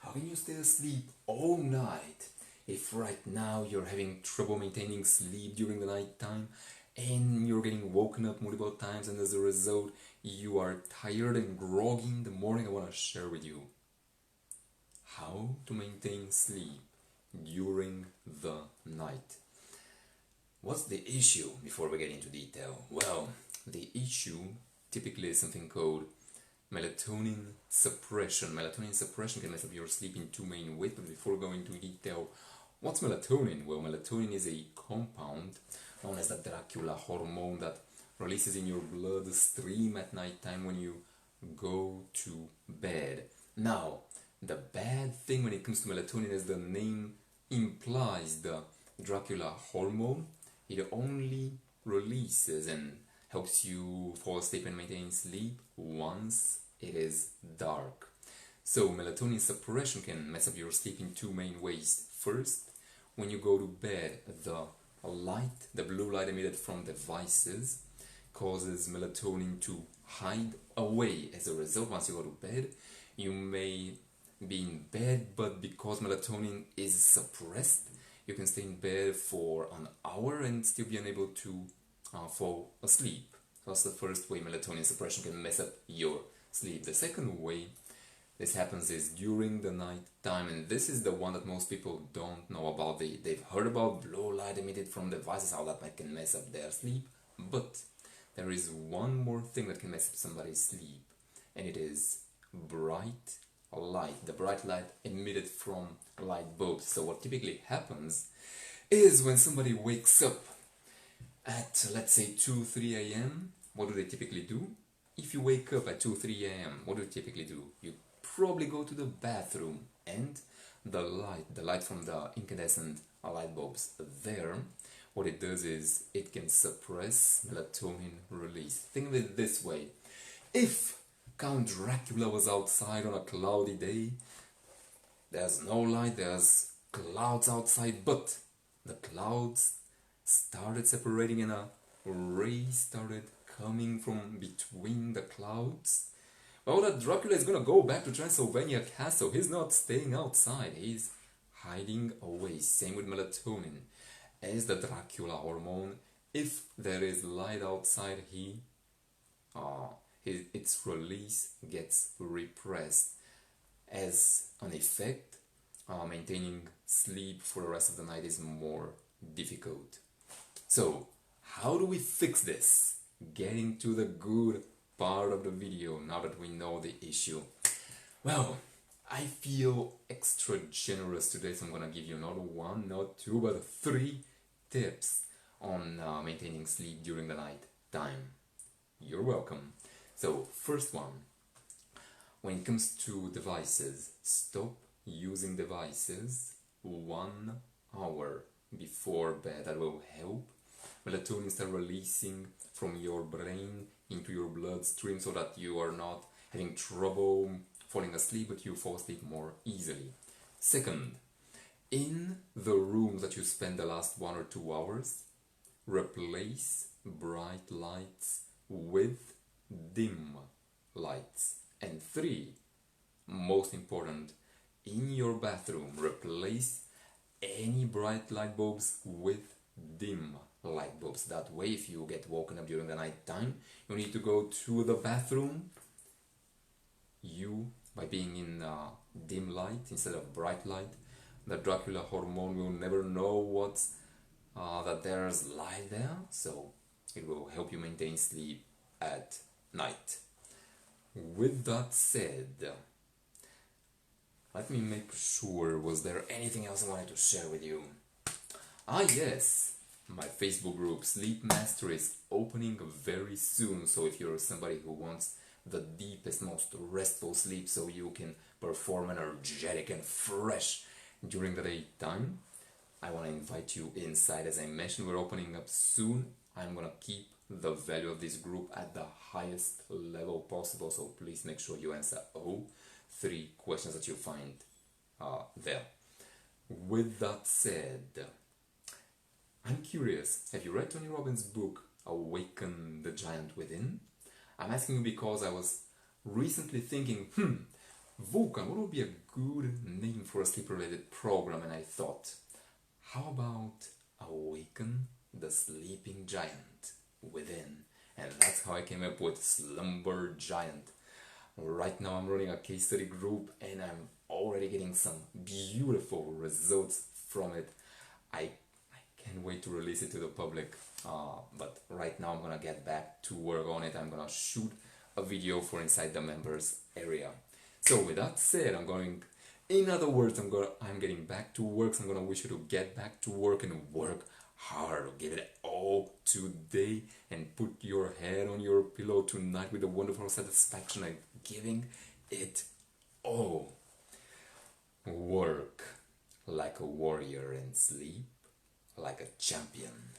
How can you stay asleep all night if right now you're having trouble maintaining sleep during the night time and you're getting woken up multiple times, and as a result you are tired and groggy in the morning? I want to share with you how to maintain sleep during the night. What's the issue before we get into detail? Well, the issue typically is something called melatonin suppression. Melatonin suppression can mess up your sleep in two main ways, but before going into detail, what's melatonin? Well, melatonin is a compound known as the Dracula hormone that releases in your bloodstream at night time when you go to bed. Now, the bad thing when it comes to melatonin, as the name implies, the Dracula hormone, it only releases and helps you fall asleep and maintain sleep once it is dark. So melatonin suppression can mess up your sleep in two main ways. First, when you go to bed, the blue light emitted from devices causes melatonin to hide away. As a result, once you go to bed, you may be in bed, but because melatonin is suppressed, you can stay in bed for an hour and still be unable to fall asleep. So that's the first way melatonin suppression can mess up your sleep. The second way this happens is during the night time, and this is the one that most people don't know about. They've heard about blue light emitted from devices, how that can mess up their sleep, but there is one more thing that can mess up somebody's sleep, and it is bright light, the bright light emitted from light bulbs. So what typically happens is when somebody wakes up at, let's say, 2-3 a.m., what do they typically do? If you wake up at 2-3 a.m., what do you typically do? You probably go to the bathroom, and the light from the incandescent light bulbs there, what it does is it can suppress melatonin release. Think of it this way: if Count Dracula was outside on a cloudy day, there's no light, there's clouds outside, but the clouds started separating and a ray started coming from between the clouds. Well, that Dracula is gonna go back to Transylvania Castle. He's not staying outside, he's hiding away. Same with melatonin. As the Dracula hormone, if there is light outside, its release gets repressed. As an effect, maintaining sleep for the rest of the night is more difficult. So, how do we fix this? Getting to the good part of the video now that we know the issue. Well, I feel extra generous today, so I'm gonna give you not one, not two, but 3 tips on maintaining sleep during the night time. You're welcome. So, first one, when it comes to devices, stop using devices 1 hour before bed. That will help melatonin start releasing from your brain into your bloodstream so that you are not having trouble falling asleep, but you fall asleep more easily. Second, in the room that you spend the last 1 or 2 hours, replace bright lights with dim lights. And 3, most important, in your bathroom, replace any bright light bulbs with dim light bulbs. That way, if you get woken up during the night time, you need to go to the bathroom. By being in dim light instead of bright light, the Dracula hormone will never know that there's light there, so it will help you maintain sleep at night. With that said, let me make sure, was there anything else I wanted to share with you? Yes, my Facebook group Sleep Mastery is opening very soon, so if you're somebody who wants the deepest, most restful sleep so you can perform energetic and fresh during the daytime, I want to invite you inside. As I mentioned, we're opening up soon. I'm gonna keep the value of this group at the highest level possible, so please make sure you answer all 3 questions that you find there. With that said, I'm curious, have you read Tony Robbins' book Awaken the Giant Within? I'm asking you because I was recently thinking, Vulcan, what would be a good name for a sleep-related program? And I thought, how about Awaken the Sleeping Giant Within? And that's how I came up with Slumber Giant. Right now I'm running a case study group and I'm already getting some beautiful results from it. I can't wait to release it to the public, but right now I'm gonna get back to work on it. I'm gonna shoot a video for inside the members area. So with that said, in other words, I'm getting back to work. So I'm gonna wish you to get back to work and work hard. Give it all today and put your head on your pillow tonight with a wonderful satisfaction and giving it all. Work like a warrior and sleep like a champion.